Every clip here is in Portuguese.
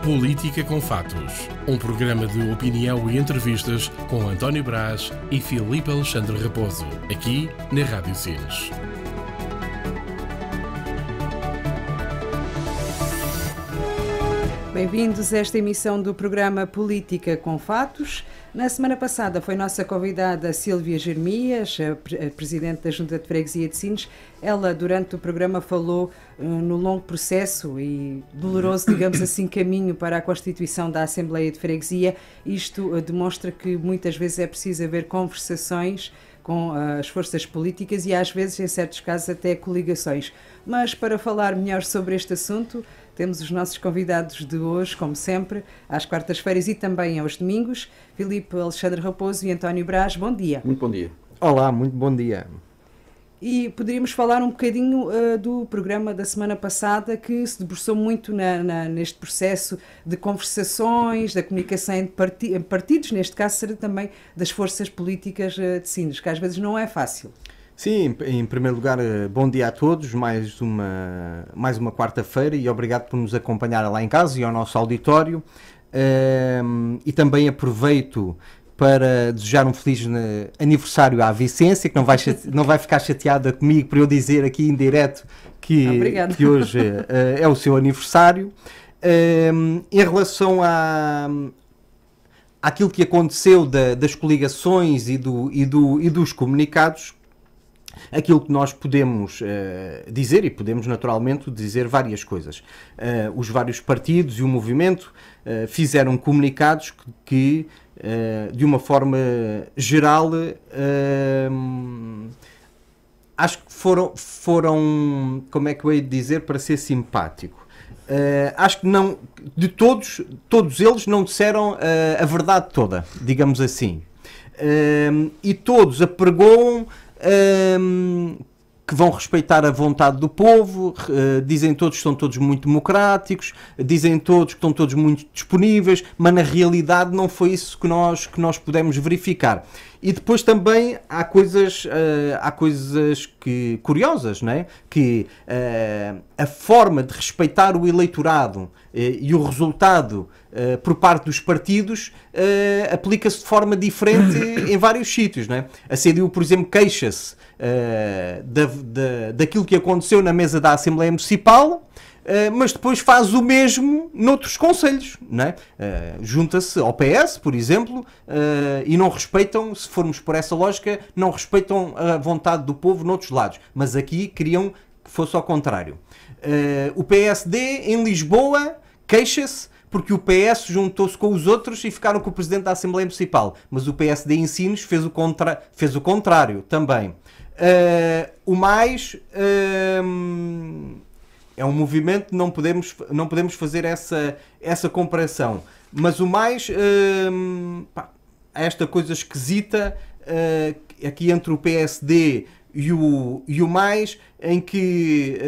Política com Fatos, um programa de opinião e entrevistas com António Brás e Filipe Alexandre Raposo, aqui na Rádio Sines. Bem-vindos a esta emissão do programa Política com Fatos. Na semana passada foi nossa convidada Sílvia Jeremias, a Presidente da Junta de Freguesia de Sines. Ela, durante o programa, falou no longo processo e doloroso, digamos assim, caminho para a constituição da Assembleia de Freguesia. Isto demonstra que muitas vezes é preciso haver conversações com as forças políticas e às vezes, em certos casos, até coligações. Mas para falar melhor sobre este assunto, temos os nossos convidados de hoje, como sempre, às quartas-feiras e também aos domingos, Filipe Alexandre Raposo e António Brás. Bom dia. Muito bom dia. Olá, muito bom dia. E poderíamos falar um bocadinho do programa da semana passada, que se debruçou muito neste processo de conversações, da comunicação entre partidos, neste caso será também das forças políticas de Sines, que às vezes não é fácil. Sim, em primeiro lugar, bom dia a todos, mais uma quarta-feira e obrigado por nos acompanhar lá em casa e ao nosso auditório. E também aproveito para desejar um feliz aniversário à Vicência, que não vai ficar chateada comigo por eu dizer aqui em direto que hoje é o seu aniversário. Em relação àquilo que aconteceu das coligações e dos comunicados, aquilo que nós podemos dizer, e podemos naturalmente dizer várias coisas. Os vários partidos e o movimento fizeram comunicados que de uma forma geral, acho que foram, como é que eu hei de dizer, para ser simpático. Acho que não, de todos eles não disseram a verdade toda, digamos assim. E todos apregoam que vão respeitar a vontade do povo, dizem todos que são todos muito democráticos, dizem todos que estão todos muito disponíveis, mas na realidade não foi isso que nós pudemos verificar. E depois também há coisas curiosas, não é? Que a forma de respeitar o eleitorado e o resultado por parte dos partidos aplica-se de forma diferente em vários sítios, não é? A CDU, por exemplo, queixa-se daquilo que aconteceu na mesa da Assembleia Municipal, mas depois faz o mesmo noutros concelhos, não é? Junta-se ao PS, por exemplo, e não respeitam, se formos por essa lógica, não respeitam a vontade do povo noutros lados, mas aqui queriam que fosse ao contrário. O PSD em Lisboa queixa-se porque o PS juntou-se com os outros e ficaram com o Presidente da Assembleia Municipal, mas o PSD em Sines fez o contrário também. O Mais é um movimento, não podemos fazer essa comparação, mas o Mais há esta coisa esquisita aqui entre o PSD e o Mais, em que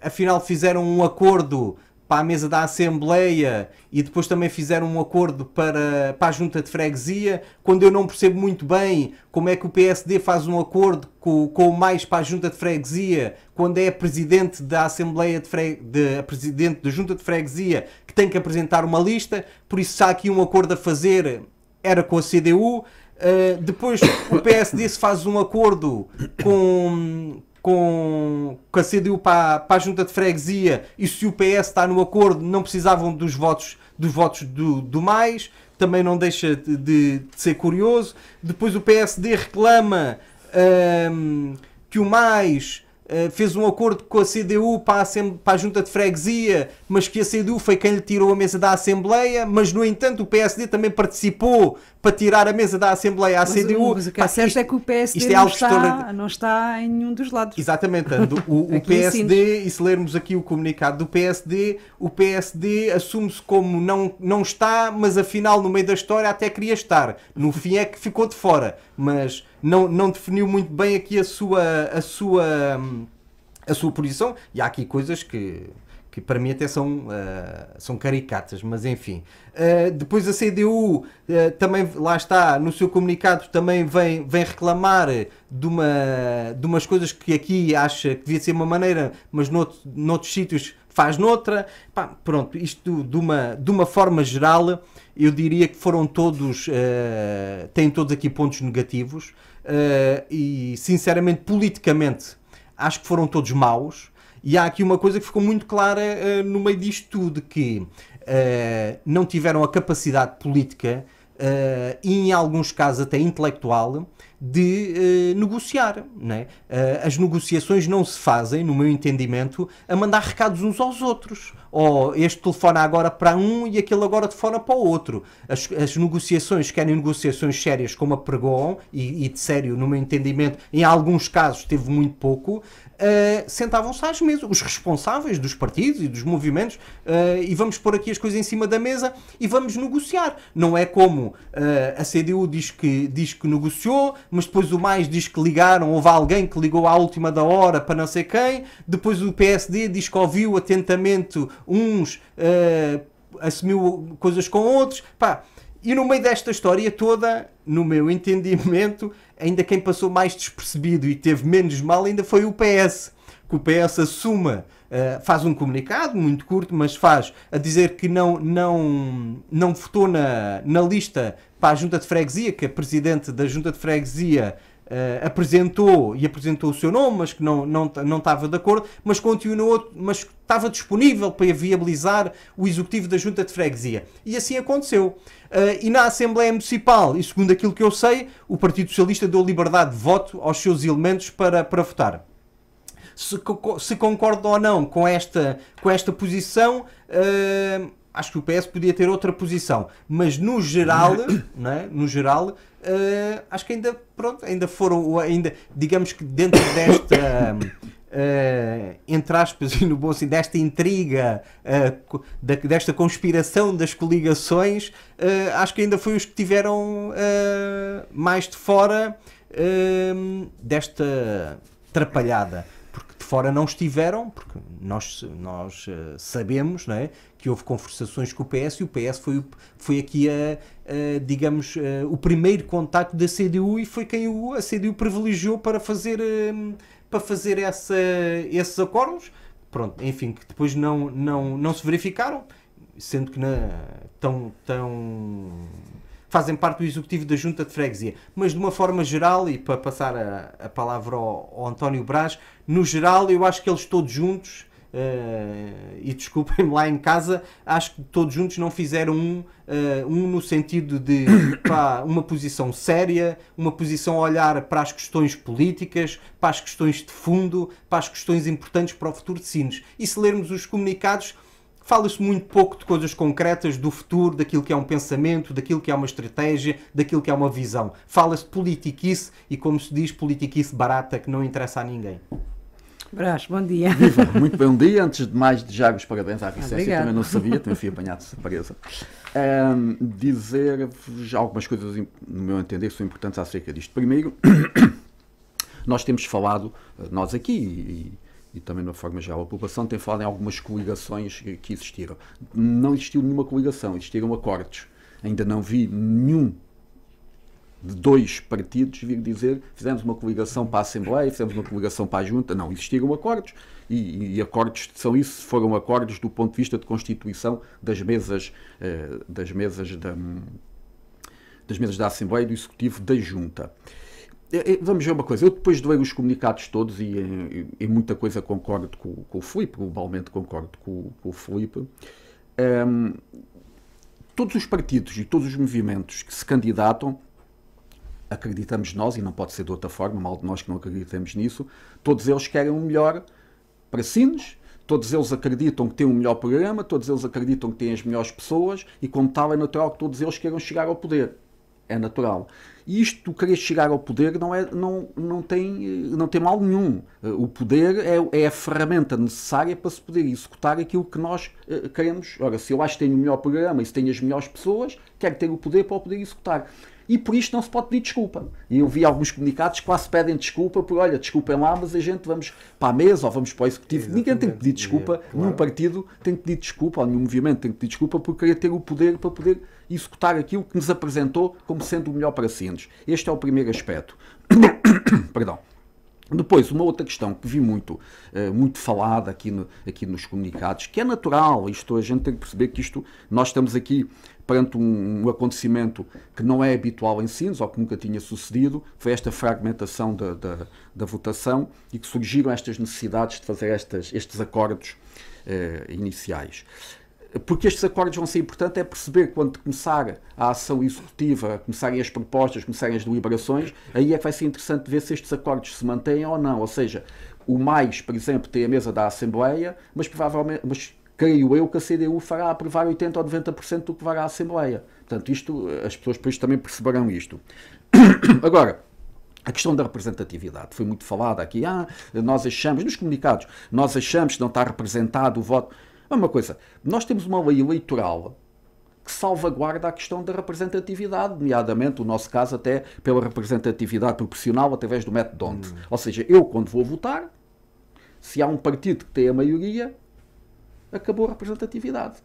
afinal fizeram um acordo para a mesa da Assembleia e depois também fizeram um acordo para a Junta de Freguesia, quando eu não percebo muito bem como é que o PSD faz um acordo com o Mais para a Junta de Freguesia, quando é Presidente da Assembleia Presidente da Junta de Freguesia que tem que apresentar uma lista. Por isso, se há aqui um acordo a fazer, era com a CDU. Depois o PSD se faz um acordo com a CDU para a Junta de Freguesia, e se o PS está no acordo, não precisavam dos votos do Mais, também não deixa de ser curioso. Depois o PSD reclama que o Mais fez um acordo com a CDU para a Junta de Freguesia, mas que a CDU foi quem lhe tirou a mesa da Assembleia, mas no entanto o PSD também participou para tirar a mesa da Assembleia à CDU. Mas o que é certo é que o PSD não está em nenhum dos lados. Exatamente, o PSD, e se lermos aqui o comunicado do PSD, o PSD assume-se como não está, mas afinal no meio da história até queria estar. No fim é que ficou de fora, mas não definiu muito bem aqui a sua posição, e há aqui coisas que que para mim até são caricatas, mas enfim. Depois a CDU também, lá está, no seu comunicado também vem reclamar de umas coisas que aqui acha que devia ser uma maneira, mas noutros sítios faz noutra. Pá, pronto, isto de uma forma geral, eu diria que foram todos, têm todos aqui pontos negativos, e sinceramente, politicamente, acho que foram todos maus. E há aqui uma coisa que ficou muito clara no meio disto tudo, que não tiveram a capacidade política, e em alguns casos até intelectual, de negociar, não é? As negociações não se fazem, no meu entendimento, a mandar recados uns aos outros. Ou este telefona agora para um e aquele agora telefona para o outro. As negociações, querem negociações sérias, como a pregoam, e de sério, no meu entendimento, em alguns casos teve muito pouco, sentavam-se às mesas, os responsáveis dos partidos e dos movimentos, e vamos pôr aqui as coisas em cima da mesa e vamos negociar. Não é como a CDU diz que negociou, mas depois o MAIS diz que ligaram, houve alguém que ligou à última da hora para não sei quem, depois o PSD diz que ouviu atentamente uns, assumiu coisas com outros, pá. E no meio desta história toda, no meu entendimento, ainda quem passou mais despercebido e teve menos mal ainda foi o PS. Que o PS assuma, faz um comunicado muito curto, mas faz a dizer que não votou na lista para a Junta de Freguesia, que a Presidente da Junta de Freguesia apresentou o seu nome, mas que não estava de acordo, mas continuou, mas estava disponível para viabilizar o Executivo da Junta de Freguesia. E assim aconteceu. E na Assembleia Municipal, e segundo aquilo que eu sei, o Partido Socialista deu liberdade de voto aos seus elementos para votar. Se concordo ou não com esta posição, acho que o PS podia ter outra posição, mas no geral, não é? No geral, acho que ainda foram, digamos que dentro desta, entre aspas, e no bom sentido, desta intriga, desta conspiração das coligações, acho que ainda foi os que tiveram mais de fora desta trapalhada. Porque de fora não estiveram, porque nós sabemos, não é, que houve conversações com o PS, e o PS foi aqui digamos, o primeiro contacto da CDU, e foi quem a CDU privilegiou para fazer esses acordos, pronto, enfim, que depois não se verificaram, sendo que fazem parte do Executivo da Junta de Freguesia. Mas de uma forma geral, e para passar a palavra ao António Brás, no geral eu acho que eles todos juntos, e desculpem-me lá em casa, acho que todos juntos não fizeram no sentido de uma posição séria, uma posição a olhar para as questões políticas, para as questões de fundo, para as questões importantes para o futuro de Sines. E se lermos os comunicados, fala-se muito pouco de coisas concretas, do futuro, daquilo que é um pensamento, daquilo que é uma estratégia, daquilo que é uma visão. Fala-se de politiquice, e como se diz, politiquice barata que não interessa a ninguém. Brás, bom dia. Viva, muito bom dia. Antes de mais, desejar os parabéns à Vicência. Obrigado. Também não sabia, também fui apanhado de surpresa. Dizer-vos algumas coisas, no meu entender, que são importantes acerca disto. Primeiro, nós temos falado, nós aqui e também de uma forma geral a população, tem falado em algumas coligações que existiram. Não existiu nenhuma coligação, existiram acordos. Ainda não vi nenhum de dois partidos vir dizer fizemos uma coligação para a Assembleia, fizemos uma coligação para a Junta. Não, existiram acordos, e acordos são isso, foram acordos do ponto de vista de constituição das mesas da Assembleia e do Executivo da Junta. Vamos ver uma coisa, eu depois de ler os comunicados todos, e em muita coisa concordo com o Filipe, globalmente concordo com o Filipe, todos os partidos e todos os movimentos que se candidatam, acreditamos nós, e não pode ser de outra forma, mal de nós que não acreditamos nisso, todos eles querem o melhor para Sines, todos eles acreditam que têm um melhor programa, todos eles acreditam que têm as melhores pessoas, e como tal é natural que todos eles queiram chegar ao poder. É natural. E isto, querer chegar ao poder, não tem mal nenhum. O poder é a ferramenta necessária para se poder executar aquilo que nós queremos. Ora, se eu acho que tenho o melhor programa e se tenho as melhores pessoas, quero ter o poder para o poder executar. e por isto não se pode pedir desculpa. E eu vi alguns comunicados que quase pedem desculpa por, olha, desculpem lá, mas a gente vamos para a mesa ou vamos para o executivo. Exatamente. Ninguém tem que pedir desculpa, claro. Nenhum partido tem que pedir desculpa, ou nenhum movimento tem que pedir desculpa por querer ter o poder para poder executar aquilo que nos apresentou como sendo o melhor para Sines. Este é o primeiro aspecto. Perdão. Depois, uma outra questão que vi muito falada aqui nos comunicados, que é natural, isto a gente tem que perceber que nós estamos aqui perante um acontecimento que não é habitual em Sines, ou que nunca tinha sucedido, foi esta fragmentação da votação e que surgiram estas necessidades de fazer estes acordos iniciais. Porque estes acordos vão ser importantes é perceber quando começar a ação executiva, começarem as propostas, começarem as deliberações, aí é que vai ser interessante ver se estes acordos se mantêm ou não. Ou seja, o MAIS, por exemplo, tem a mesa da Assembleia, mas provavelmente, creio eu, que a CDU fará aprovar 80% ou 90% do que vai à Assembleia. Portanto, as pessoas depois também perceberão isto. Agora, a questão da representatividade foi muito falada aqui. Nós achamos, nos comunicados, nós achamos que não está representado o voto. Uma coisa, nós temos uma lei eleitoral que salvaguarda a questão da representatividade, nomeadamente, no nosso caso, até pela representatividade proporcional através do método D'Hondt. Ou seja, eu, quando vou votar, se há um partido que tem a maioria, acabou a representatividade.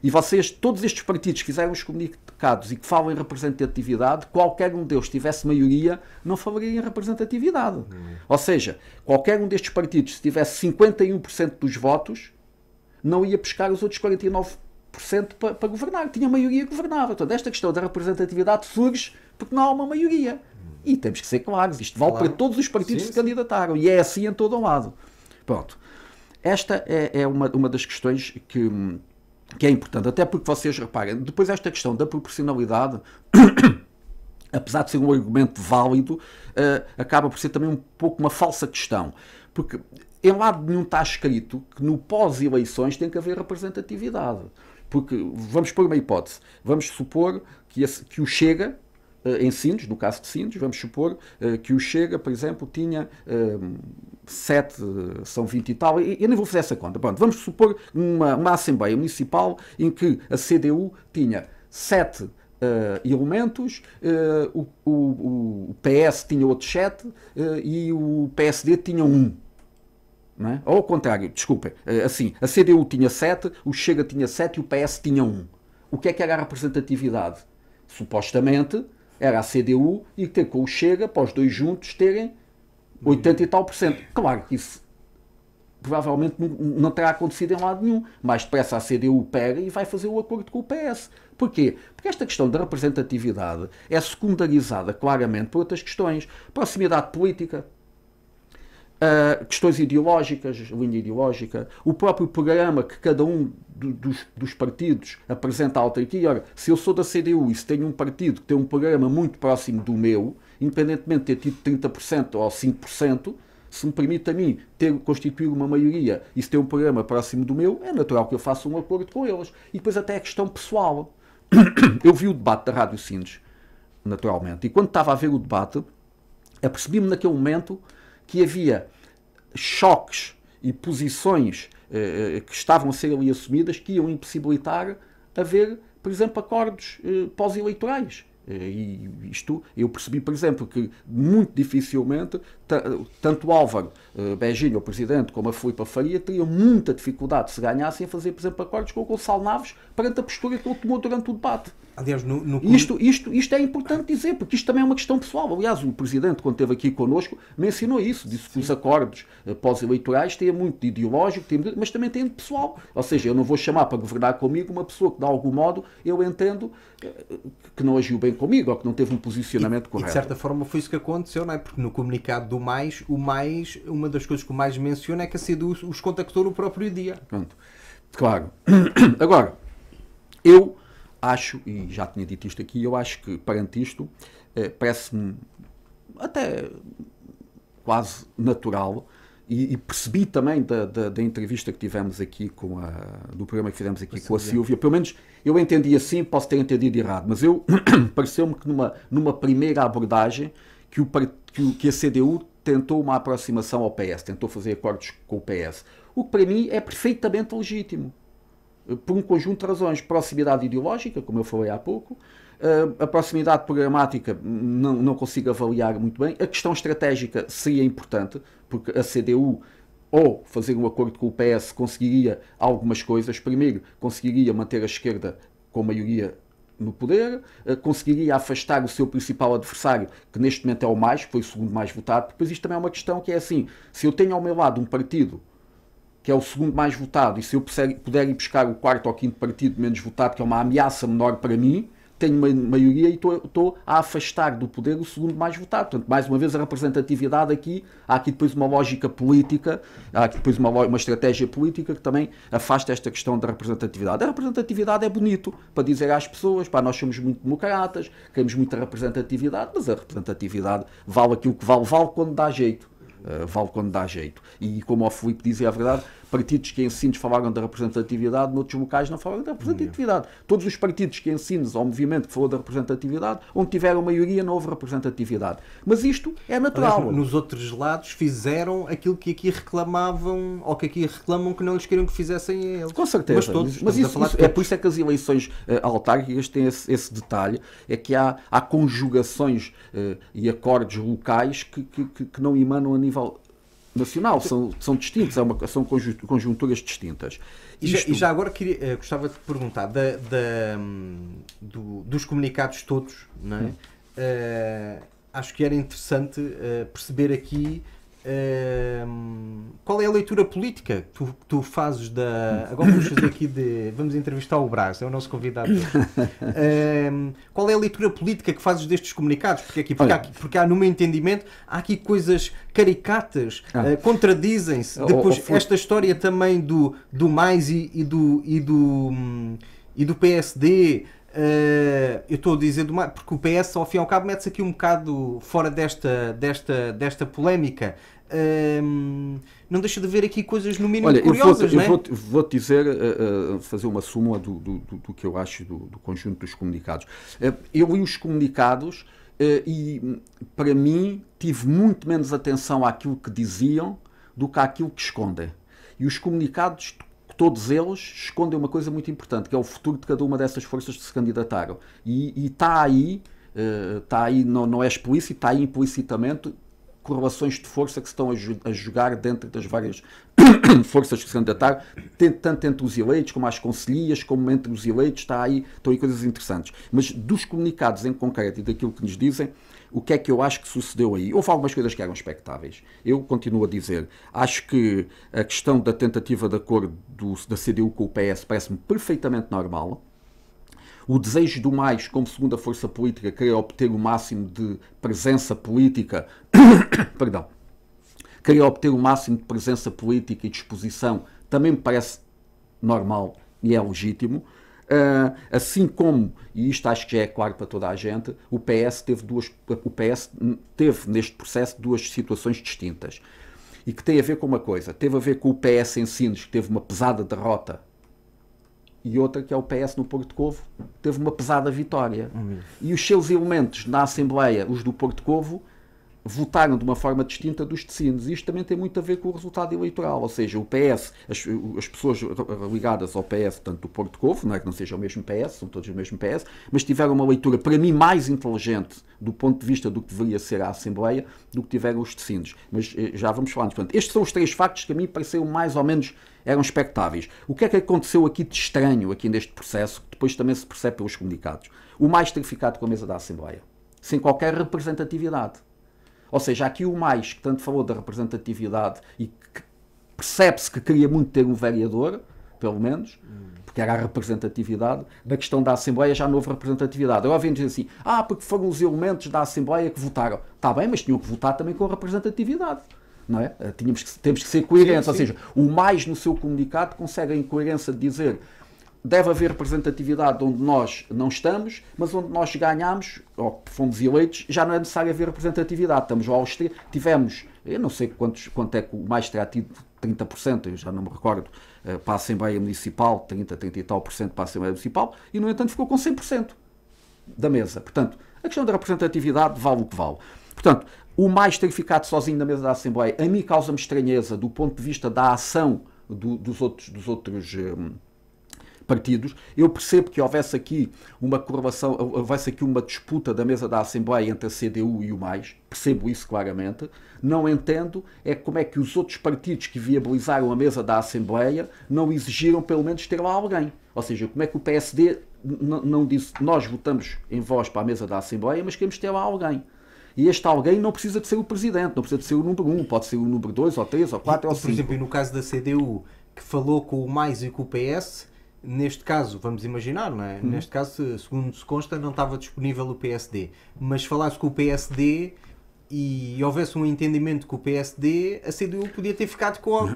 E vocês, todos estes partidos que fizeram os comunicados e que falam em representatividade, qualquer um deles tivesse maioria, não falaria em representatividade. Ou seja, qualquer um destes partidos, se tivesse 51% dos votos, não ia pescar os outros 49% para governar. Tinha maioria que governava. Então, esta questão da representatividade surge porque não há uma maioria. E temos que ser claros. Isto vale para todos os partidos que se candidataram. E é assim em todo o lado. Pronto. Esta é uma das questões que é importante. Até porque vocês reparem, depois esta questão da proporcionalidade, apesar de ser um argumento válido, acaba por ser também um pouco uma falsa questão. Porque em lado nenhum está escrito que no pós-eleições tem que haver representatividade. Porque, vamos pôr uma hipótese, vamos supor que o Chega, em Sines, no caso de Sines, vamos supor que o Chega, por exemplo, tinha 7, são 20 e tal, eu nem vou fazer essa conta. Pronto, vamos supor uma Assembleia Municipal em que a CDU tinha 7 elementos, o PS tinha outros 7 e o PSD tinha 1. Não é? Ou ao contrário, desculpem, assim, a CDU tinha 7, o Chega tinha 7 e o PS tinha 1. O que era a representatividade? Supostamente era a CDU e ter com o Chega, para os dois juntos terem 80 e tal %. Claro que isso provavelmente não terá acontecido em lado nenhum. Mais depressa a CDU pega e vai fazer o acordo com o PS. Porquê? Porque esta questão da representatividade é secundarizada claramente por outras questões. Proximidade política, questões ideológicas, linha ideológica, o próprio programa que cada um dos partidos apresenta à autarquia. Ora, se eu sou da CDU e se tenho um partido que tem um programa muito próximo do meu, independentemente de ter tido 30% ou 5%, se me permite a mim constituir uma maioria e se ter um programa próximo do meu, é natural que eu faça um acordo com eles. E depois até a questão pessoal. Eu vi o debate da Rádio Sines, naturalmente, e quando estava a ver o debate, apercebi-me naquele momento que havia choques e posições que estavam a ser ali assumidas que iam impossibilitar haver, por exemplo, acordos pós-eleitorais. E isto, eu percebi, por exemplo, que muito dificilmente, tanto o Álvaro Beginho, o Presidente, como a Filipa Faria, teriam muita dificuldade se ganhassem a fazer, por exemplo, acordos com o Gonçalo Naves perante a postura que ele tomou durante o debate. Aliás, Isto é importante dizer, porque isto também é uma questão pessoal. Aliás, o Presidente, quando esteve aqui connosco, mencionou isso, disse que os acordos pós-eleitorais têm muito de ideológico, mas também têm de pessoal. Ou seja, eu não vou chamar para governar comigo uma pessoa que, de algum modo, eu entendo que não agiu bem comigo, ou que não teve um posicionamento correto. E de certa forma foi isso que aconteceu, não é? Porque no comunicado do MAIS, uma das coisas que o MAIS menciona é que a CDU os contactou no próprio dia. Pronto. Claro. Agora, eu acho, e já tinha dito isto aqui, eu acho que perante isto parece-me até quase natural, e percebi também da entrevista que tivemos aqui do programa que fizemos aqui com a Sílvia, pelo menos eu entendi assim, posso ter entendido errado, mas pareceu-me que numa primeira abordagem que a CDU tentou uma aproximação ao PS, tentou fazer acordos com o PS, o que para mim é perfeitamente legítimo. por um conjunto de razões. Proximidade ideológica, como eu falei há pouco, a proximidade programática não consigo avaliar muito bem. A questão estratégica seria importante, porque a CDU, ou fazer um acordo com o PS, conseguiria algumas coisas. Primeiro, conseguiria manter a esquerda com maioria no poder, conseguiria afastar o seu principal adversário, que neste momento é o MAIS, que foi o segundo mais votado. Depois isto também é uma questão que é assim, se eu tenho ao meu lado um partido que é o segundo mais votado, e se eu puder ir buscar o quarto ou quinto partido menos votado, que é uma ameaça menor para mim, tenho uma maioria e estou a afastar do poder o segundo mais votado. Portanto, mais uma vez, a representatividade aqui, há aqui depois uma lógica política, há aqui depois uma estratégia política que também afasta esta questão da representatividade. A representatividade é bonito para dizer às pessoas, pá, nós somos muito democratas, queremos muita representatividade, mas a representatividade vale aquilo que vale quando dá jeito. Vale quando dá jeito. E como o Filipe dizia a verdade, partidos que em Sines falaram da representatividade, noutros locais não falaram da representatividade. Todos os partidos que em Sines, ou o movimento que falou da representatividade, onde tiveram maioria não houve representatividade. Mas isto é natural. Aliás, nos outros lados fizeram aquilo que aqui reclamavam, ou que aqui reclamam que não lhes queriam que fizessem a eles. Com certeza. Mas todos, mas isso, é por isso é que as eleições autárquicas têm esse detalhe, é que há conjugações e acordos locais que não emanam a nível nacional, são distintos, são conjunturas distintas. E já agora gostava de perguntar dos comunicados todos, não é? Acho que era interessante perceber aqui qual é a leitura política que tu fazes agora vamos fazer aqui vamos entrevistar o Brás, é o nosso convidado. Qual é a leitura política que fazes destes comunicados? Porque há, no meu entendimento, há aqui coisas caricatas, contradizem-se. Depois, esta história também do MAIS e do PSD. Eu estou a dizer porque o PS, ao fim e ao cabo, mete-se aqui um bocado fora desta polémica. Não deixa de haver aqui coisas no mínimo curiosas, não é? Eu vou-te dizer, fazer uma súmula do que eu acho do conjunto dos comunicados. Eu li os comunicados e, para mim, tive muito menos atenção àquilo que diziam do que àquilo que escondem. E os comunicados, todos eles, escondem uma coisa muito importante, que é o futuro de cada uma dessas forças que se candidataram. E está aí, não é explícito, está aí implicitamente correlações de força que se estão a jogar dentro das várias forças que se candidataram, tanto entre os eleitos, como as conselhias, como entre os eleitos, estão aí coisas interessantes. Mas dos comunicados em concreto e daquilo que nos dizem, o que é que eu acho que sucedeu aí? Houve algumas coisas que eram expectáveis. Eu continuo a dizer, acho que a questão da tentativa de acordo da CDU com o PS parece-me perfeitamente normal. O desejo do MAIS, como segunda força política, querer obter o máximo de presença política, perdão, querer obter o máximo de presença política e disposição, também me parece normal e é legítimo. Assim como, e isto acho que já é claro para toda a gente, o PS teve neste processo duas situações distintas e que tem a ver com uma coisa, teve a ver com o PS em Sines, que teve uma pesada derrota, e outra que é o PS no Porto Covo, teve uma pesada vitória. E os seus elementos na Assembleia, os do Porto Covo, votaram de uma forma distinta dos de Sines. Isto também tem muito a ver com o resultado eleitoral, ou seja, o PS, as pessoas ligadas ao PS, tanto do Porto Covo, não é que não seja o mesmo PS, são todos o mesmo PS, mas tiveram uma leitura, para mim, mais inteligente do ponto de vista do que deveria ser a Assembleia, do que tiveram os de Sines. Mas já vamos falar. Portanto, estes são os três factos que a mim pareceram mais ou menos eram expectáveis. O que é que aconteceu aqui de estranho aqui neste processo, que depois também se percebe pelos comunicados? O MAIS ter ficado com a mesa da Assembleia, sem qualquer representatividade. Ou seja, aqui o MAIS, que tanto falou da representatividade e que percebe-se que queria muito ter um vereador, pelo menos, porque era a representatividade, da questão da Assembleia já não houve representatividade. Agora vem dizer assim, porque foram os elementos da Assembleia que votaram. Está bem, mas tinham que votar também com representatividade. Não é? Temos que ser coerentes, sim. Ou seja, o MAIS no seu comunicado consegue a incoerência de dizer deve haver representatividade onde nós não estamos, mas onde nós ganhamos, ou fomos eleitos, já não é necessário haver representatividade. Estamos lá aos tivemos, eu não sei quanto é que o MAIS terá tido, 30%, eu já não me recordo, para a Assembleia Municipal, 30 e tal por cento para a Assembleia Municipal, e no entanto ficou com 100% da mesa. Portanto, a questão da representatividade vale o que vale. Portanto, o MAIS ter ficado sozinho na mesa da Assembleia, a mim causa-me estranheza do ponto de vista da ação dos outros partidos. Eu percebo que houvesse aqui uma correlação, houvesse aqui uma disputa da mesa da Assembleia entre a CDU e o MAIS, percebo isso claramente. Não entendo é como é que os outros partidos que viabilizaram a mesa da Assembleia não exigiram pelo menos ter lá alguém. Ou seja, como é que o PSD não disse, nós votamos em voz para a mesa da Assembleia, mas queremos ter lá alguém. E este alguém não precisa de ser o Presidente, não precisa de ser o número 1, pode ser o número 2, ou 3, ou 4, ou 5. Por exemplo, no caso da CDU, que falou com o MAIS e com o PS, neste caso, vamos imaginar, não é? Neste caso, segundo se consta, não estava disponível o PSD. Mas falasse com o PSD e houvesse um entendimento com o PSD, a CDU podia ter ficado com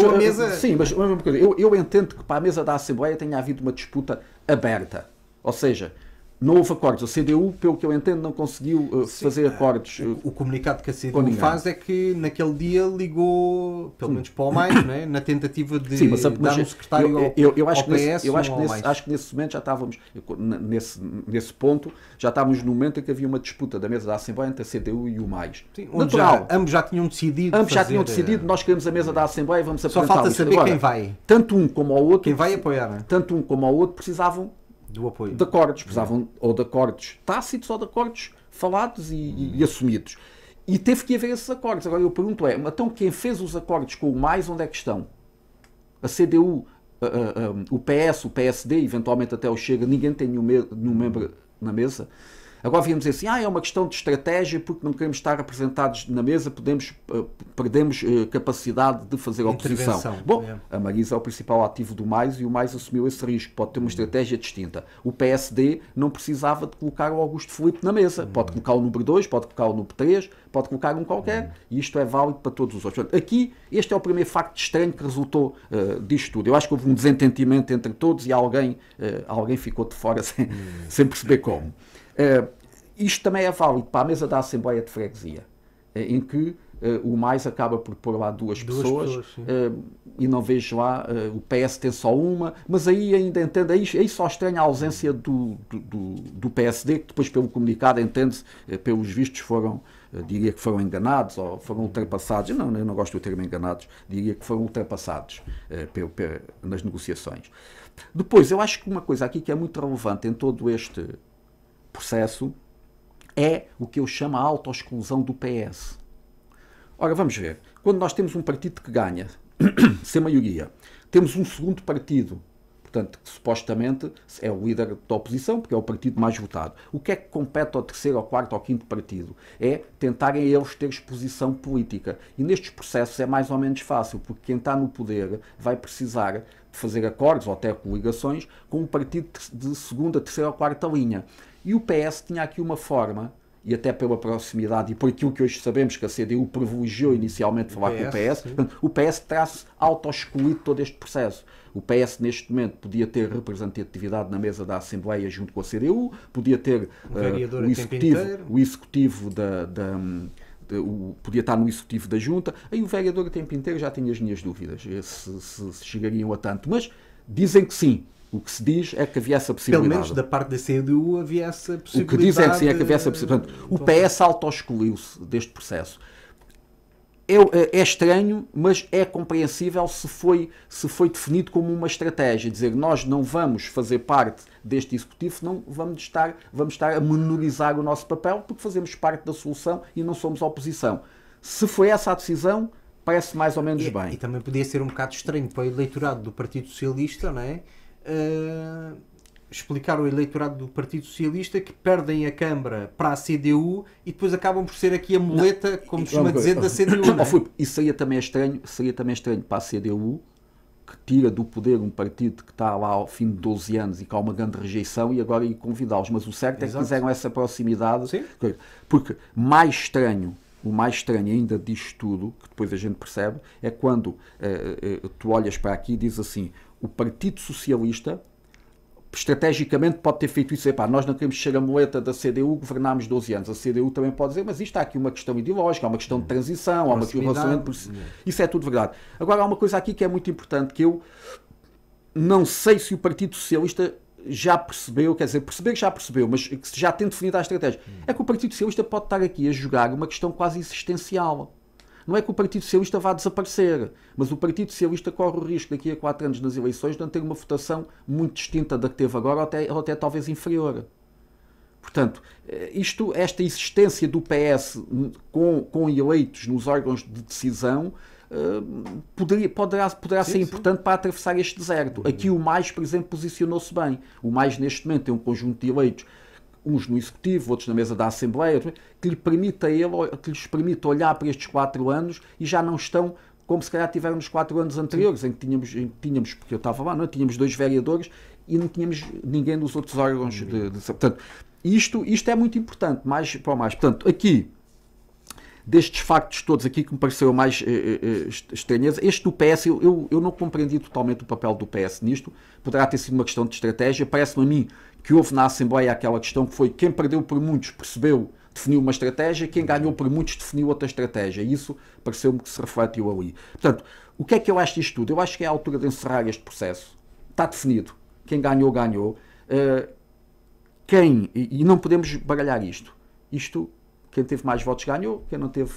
a mesa... Sim, mas eu entendo que para a mesa da Assembleia tenha havido uma disputa aberta. Ou seja, não houve acordos. A CDU, pelo que eu entendo, não conseguiu fazer acordos. O comunicado que a CDU faz é que naquele dia ligou, pelo menos para o MAIS, não é? Na tentativa de dar um secretário ao PS. Eu acho que nesse momento já estávamos, nesse ponto, já estávamos no momento em que havia uma disputa da mesa da Assembleia entre a CDU e o MAIS. Sim, ambos já tinham decidido. Nós queremos a mesa da Assembleia, vamos apresentar. Só falta saber quem vai. Tanto um como o outro. Quem vai apoiar, não é? Tanto um como o outro precisavam do apoio. De acordos, precisavam ou de acordos tácitos ou de acordos falados e assumidos. E teve que haver esses acordos. Agora eu pergunto então quem fez os acordos com o MAIS, onde é que estão? A CDU, o PS, o PSD, eventualmente até o Chega, ninguém tem nenhum membro na mesa. Agora viemos dizer assim, é uma questão de estratégia porque não queremos estar representados na mesa, perdemos capacidade de fazer oposição. Bom, a Marisa é o principal ativo do MAIS e o MAIS assumiu esse risco, pode ter uma estratégia distinta. O PSD não precisava de colocar o Augusto Filipe na mesa, pode colocar o número 2, pode colocar o número 3, pode colocar um qualquer, e isto é válido para todos os outros. Portanto, aqui, este é o primeiro facto estranho que resultou disto tudo. Eu acho que houve um desentendimento entre todos e alguém ficou de fora sem perceber como. Isto também é válido para a mesa da Assembleia de Freguesia, em que o MAIS acaba por pôr lá duas pessoas e não vejo lá, o PS tem só uma, mas aí ainda entendo, aí só estranha a ausência do PSD, que depois pelo comunicado entende-se, pelos vistos diria que foram enganados ou foram ultrapassados. Não, eu não gosto do termo enganados, diria que foram ultrapassados nas negociações. Depois, eu acho que uma coisa aqui que é muito relevante em todo este processo é o que eu chamo a autoexclusão do PS. Ora, vamos ver. Quando nós temos um partido que ganha, sem maioria, temos um segundo partido, portanto, que supostamente é o líder da oposição, porque é o partido mais votado. O que é que compete ao terceiro, ao quarto, ao quinto partido? É tentarem eles ter exposição política. E nestes processos é mais ou menos fácil, porque quem está no poder vai precisar de fazer acordos ou até coligações com um partido de segunda, terceira ou quarta linha. E o PS tinha aqui uma forma, e até pela proximidade e por aquilo que hoje sabemos que a CDU privilegiou inicialmente falar com o PS, portanto, o PS terá-se auto-excluído todo este processo. O PS neste momento podia ter representatividade na mesa da Assembleia junto com a CDU, podia ter o executivo podia estar no executivo da Junta, aí o vereador a tempo inteiro já tinha as minhas dúvidas se chegariam a tanto, mas dizem que sim. O que se diz é que havia essa possibilidade. Pelo menos da parte da CDU havia essa possibilidade. O que dizem é que sim, é que havia essa possibilidade. O PS auto-excluiu-se deste processo. É estranho, mas é compreensível se foi definido como uma estratégia. Dizer, nós não vamos fazer parte deste executivo, não vamos estar a menorizar o nosso papel, porque fazemos parte da solução e não somos oposição. Se foi essa a decisão, parece mais ou menos bem. E também podia ser um bocado estranho para o eleitorado do Partido Socialista, não é? Explicar ao eleitorado do Partido Socialista que perdem a Câmara para a CDU e depois acabam por ser aqui a muleta, como se chama dizer, da CDU. Não é? Isso seria também estranho para a CDU, que tira do poder um partido que está lá ao fim de 12 anos e que há uma grande rejeição e agora ir convidá-los. Mas o certo é que fizeram essa proximidade. Sim. Porque o mais estranho ainda disto tudo, que depois a gente percebe, é quando tu olhas para aqui e dizes assim, o Partido Socialista estrategicamente pode ter feito isso, nós não queremos ser a muleta da CDU, governámos 12 anos. A CDU também pode dizer, mas isto há aqui uma questão ideológica, há uma questão de transição, há uma questão... Isso é tudo verdade. Agora há uma coisa aqui que é muito importante, que eu não sei se o Partido Socialista já percebeu, quer dizer, perceber que já percebeu, mas que já tem definido a estratégia. É que o Partido Socialista pode estar aqui a jogar uma questão quase existencial. Não é que o Partido Socialista vá desaparecer, mas o Partido Socialista corre o risco daqui a 4 anos nas eleições de não ter uma votação muito distinta da que teve agora, ou até talvez inferior. Portanto, esta existência do PS com eleitos nos órgãos de decisão poderá ser importante para atravessar este deserto. Aqui o MAIS, por exemplo, posicionou-se bem. O MAIS, neste momento, tem um conjunto de eleitos, uns no Executivo, outros na mesa da Assembleia, que lhes permite olhar para estes 4 anos e já não estão como se calhar tiveram nos 4 anos anteriores, em que tínhamos, porque eu estava lá, não é? Tínhamos 2 vereadores e não tínhamos ninguém dos outros órgãos. Portanto, isto é muito importante, mais para o MAIS. Portanto, aqui, destes factos todos aqui que me pareceram mais estranheza, este do PS, eu não compreendi totalmente o papel do PS nisto, poderá ter sido uma questão de estratégia, parece-me a mim que houve na Assembleia aquela questão que foi quem perdeu por muitos percebeu, definiu uma estratégia, quem ganhou por muitos definiu outra estratégia, e isso pareceu-me que se refletiu ali. Portanto, o que é que eu acho disto tudo? Eu acho que é a altura de encerrar este processo, está definido, quem ganhou, ganhou, e não podemos baralhar isto, quem teve mais votos ganhou, quem não teve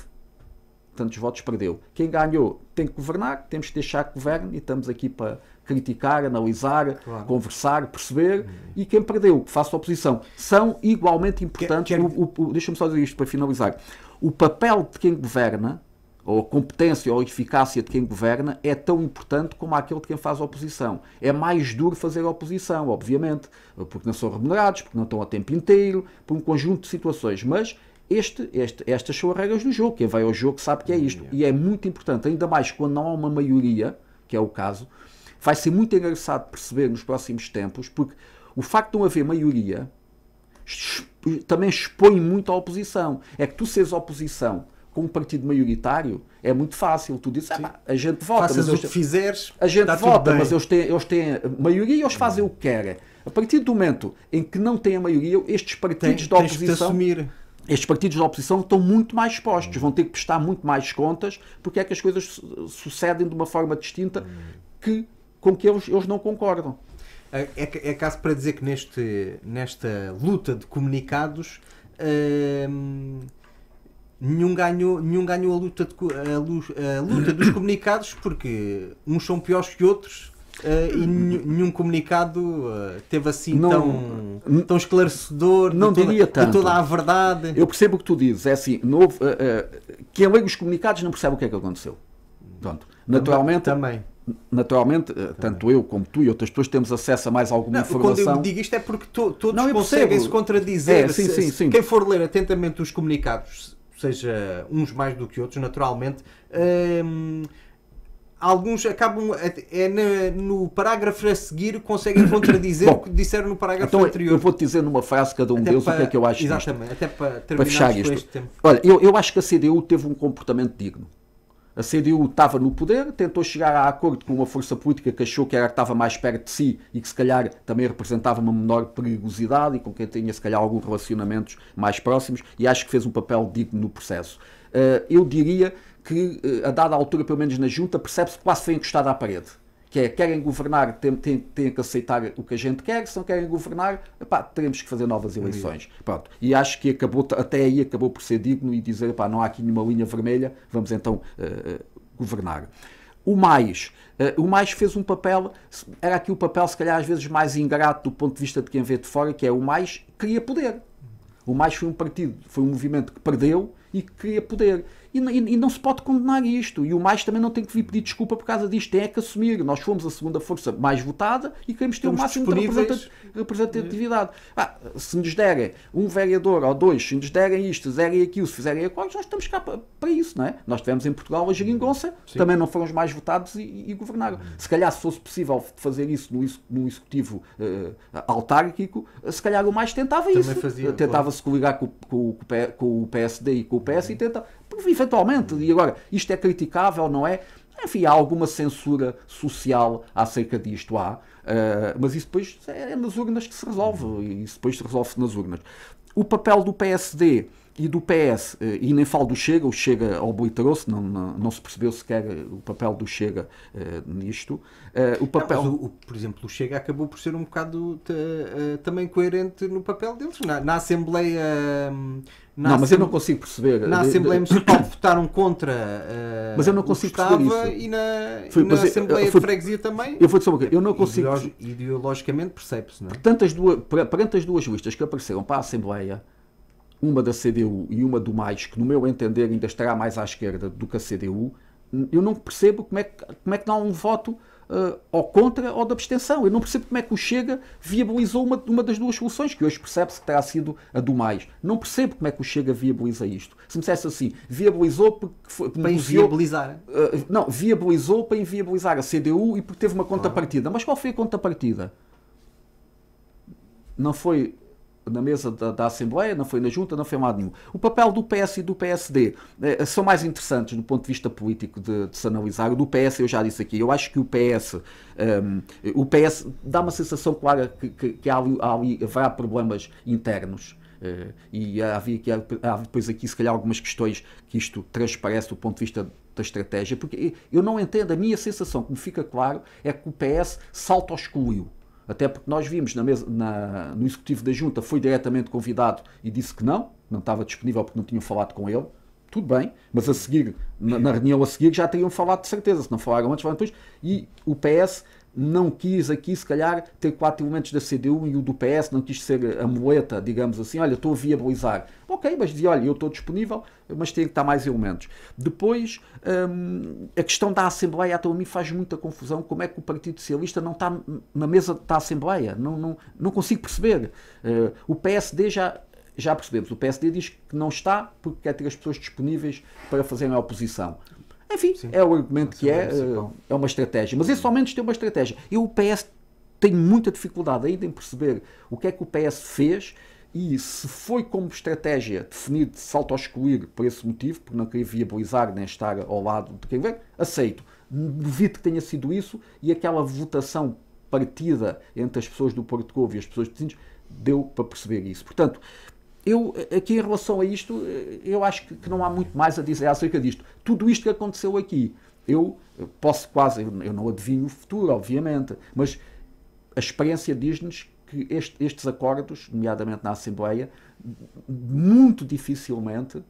tantos votos perdeu. Quem ganhou tem que governar, temos que deixar que governe e estamos aqui para criticar, analisar, conversar, perceber, e quem perdeu, que faça oposição. São igualmente importantes, deixa-me só dizer isto para finalizar, o papel de quem governa, ou a competência ou a eficácia de quem governa, é tão importante como aquele de quem faz oposição. É mais duro fazer oposição, obviamente, porque não são remunerados, porque não estão a tempo inteiro, por um conjunto de situações, mas estas são as regras do jogo. Quem vai ao jogo sabe que é isto. E é muito importante, ainda mais quando não há uma maioria, que é o caso, vai ser muito engraçado perceber nos próximos tempos, porque o facto de não haver maioria também expõe muito a oposição. É que tu seres oposição com um partido maioritário é muito fácil. Tu dizes, a gente vota. Faças o que fizeres, a gente vota, mas eles têm maioria e eles fazem o que querem. A partir do momento em que não têm a maioria, estes partidos de oposição... Estes partidos da oposição estão muito mais expostos, vão ter que prestar muito mais contas, porque é que as coisas sucedem de uma forma distinta com que eles não concordam. É caso para dizer que nesta luta de comunicados nenhum ganhou a luta dos comunicados, porque uns são piores que outros. E nenhum comunicado teve assim tão esclarecedor diria tanto. De toda a verdade. Eu percebo o que tu dizes, é assim, quem lê os comunicados não percebe o que é que aconteceu. Pronto. Naturalmente, tanto eu como tu e outras pessoas temos acesso a mais alguma informação. Quando eu digo isto é porque todos conseguem se contradizer. Sim. Quem for ler atentamente os comunicados, seja uns mais do que outros, naturalmente, alguns acabam, no parágrafo a seguir, conseguem contradizer o que disseram no parágrafo anterior. Eu vou-te dizer numa frase cada um deles o que é que eu acho. Exatamente, até para terminar este tempo. Olha, eu acho que a CDU teve um comportamento digno. A CDU estava no poder, tentou chegar a acordo com uma força política que achou que estava mais perto de si e que se calhar também representava uma menor perigosidade e com quem tinha se calhar alguns relacionamentos mais próximos, e acho que fez um papel digno no processo. Eu diria que a dada altura, pelo menos na junta, percebe-se que quase foi encostado à parede. Que é, querem governar, têm que aceitar o que a gente quer, se não querem governar, teremos que fazer novas eleições. Pronto. E acho que até aí acabou por ser digno e dizer, não há aqui nenhuma linha vermelha, vamos então governar. O MAIS fez um papel, era aqui o papel se calhar às vezes mais ingrato do ponto de vista de quem vê de fora, que é o MAIS queria poder. O MAIS foi um movimento que perdeu e que queria poder. E não se pode condenar isto. E o MAIS também não tem que vir pedir desculpa por causa disto. Tem que assumir. Nós fomos a segunda força mais votada e queremos ter o máximo de representatividade. Se nos derem um vereador ou dois, se nos derem isto, se derem aquilo, se fizerem aquilo, nós estamos cá para isso, não é? Nós tivemos em Portugal a geringonça, também não foram os mais votados e governaram. Se calhar, se fosse possível fazer isso no executivo autárquico, se calhar o MAIS tentava isso. Tentava-se coligar com o PSD e com o PS e tentava... Eventualmente, e agora, isto é criticável, não é? Enfim, há alguma censura social acerca disto, Mas isso depois é nas urnas que se resolve, e isso depois se resolve nas urnas. O papel do PSD e do PS, e nem falo do Chega, o Chega obliterou-se, não se percebeu sequer o papel do Chega nisto. O papel... Não, mas por exemplo, o Chega acabou por ser um bocado também coerente no papel deles. Na Assembleia... mas eu não consigo perceber. Na Assembleia Municipal votaram contra mas eu não consigo perceber isso. E na Assembleia de Freguesia também. Eu vou dizer uma coisa, eu não consigo... Ideologicamente percebe-se, não é? Perante as duas listas que apareceram para a Assembleia, uma da CDU e uma do Mais, que no meu entender ainda estará mais à esquerda do que a CDU, eu não percebo como é que não há um voto ou contra ou de abstenção. Eu não percebo como é que o Chega viabilizou uma das duas soluções, que hoje percebe-se que terá sido a do Mais. Não percebo como é que o Chega viabiliza isto. Se me dissesse assim, viabilizou porque para inviabilizar. Não, viabilizou para inviabilizar a CDU e porque teve uma contrapartida. Mas qual foi a contrapartida? Não foi na mesa da Assembleia, não foi na Junta, não foi em lado nenhum. O papel do PS e do PSD são mais interessantes do ponto de vista político de se analisar. O do PS, eu já disse aqui, eu acho que o PS dá uma sensação clara que haverá problemas internos. E há depois aqui, se calhar, algumas questões que isto transparece do ponto de vista da estratégia, porque eu não entendo, a minha sensação que me fica claro é que o PS se auto-excluiu. Até porque nós vimos no Executivo da Junta, foi diretamente convidado e disse que não estava disponível porque não tinham falado com ele. Tudo bem, mas a seguir, na reunião a seguir, já teriam falado de certeza. Se não falaram antes, falaram depois. E o PS não quis aqui, se calhar, ter 4 elementos da CDU e o do PS não quis ser a muleta, digamos assim, olha, estou a viabilizar. Ok, mas dizia, olha, eu estou disponível, mas tem que estar mais elementos. Depois, a questão da Assembleia, até a mim faz muita confusão, como é que o Partido Socialista não está na mesa da Assembleia, não consigo perceber. O PSD já percebemos, o PSD diz que não está porque quer ter as pessoas disponíveis para fazerem a oposição. Enfim, sim, é o argumento que é uma estratégia. Mas esse ao menos tem uma estratégia. O PS tem muita dificuldade ainda em perceber o que é que o PS fez e se foi como estratégia definido de se auto-excluir por esse motivo, porque não queria viabilizar nem estar ao lado de quem vem, aceito. Duvido que tenha sido isso e aquela votação partida entre as pessoas do Porto Covo e as pessoas de Sines deu para perceber isso. Portanto, eu, aqui em relação a isto, eu acho que não há muito mais a dizer acerca disto. Tudo isto que aconteceu aqui, eu não adivinho o futuro, obviamente, mas a experiência diz-nos que estes acordos, nomeadamente na Assembleia, muito dificilmente,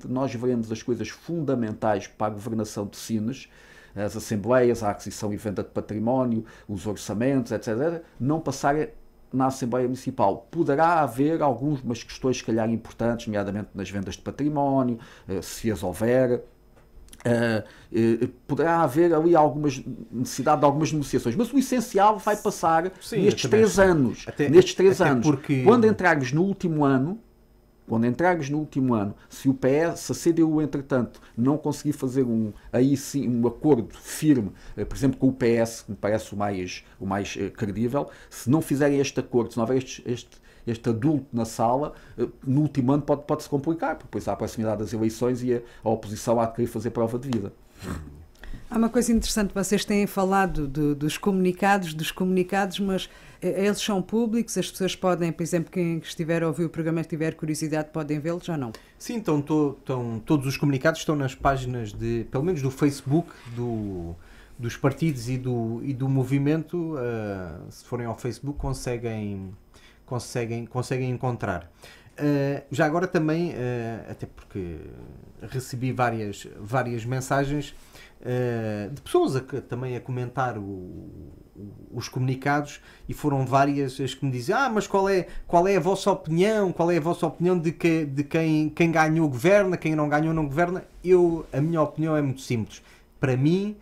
nós veremos as coisas fundamentais para a governação de Sines, as Assembleias, a aquisição e venda de património, os orçamentos, etc., não passarem na Assembleia Municipal. Poderá haver algumas questões, se calhar, importantes, nomeadamente nas vendas de património, se as houver. Poderá haver ali necessidade de algumas negociações, mas o essencial vai passar nestes 3 anos. Porque... Quando entrarmos no último ano, se o PS, se a CDU, entretanto, não conseguir fazer um acordo firme, por exemplo, com o PS, que me parece o mais credível, se não fizerem este acordo, se não houver este adulto na sala, no último ano pode-se complicar, porque depois há a proximidade das eleições e a oposição há de querer fazer prova de vida. Há uma coisa interessante, vocês têm falado dos comunicados, mas eles são públicos, as pessoas podem, por exemplo, quem estiver a ouvir o programa e tiver curiosidade, podem vê-los ou não? Sim, então todos os comunicados estão nas páginas, pelo menos do Facebook, dos partidos e do movimento. Se forem ao Facebook conseguem encontrar. Já agora também, até porque recebi várias mensagens de pessoas também a comentar os comunicados, e foram várias as que me dizem: mas qual é a vossa opinião? Qual é a vossa opinião de quem ganhou governa, quem não ganhou não governa? A minha opinião é muito simples. Para mim,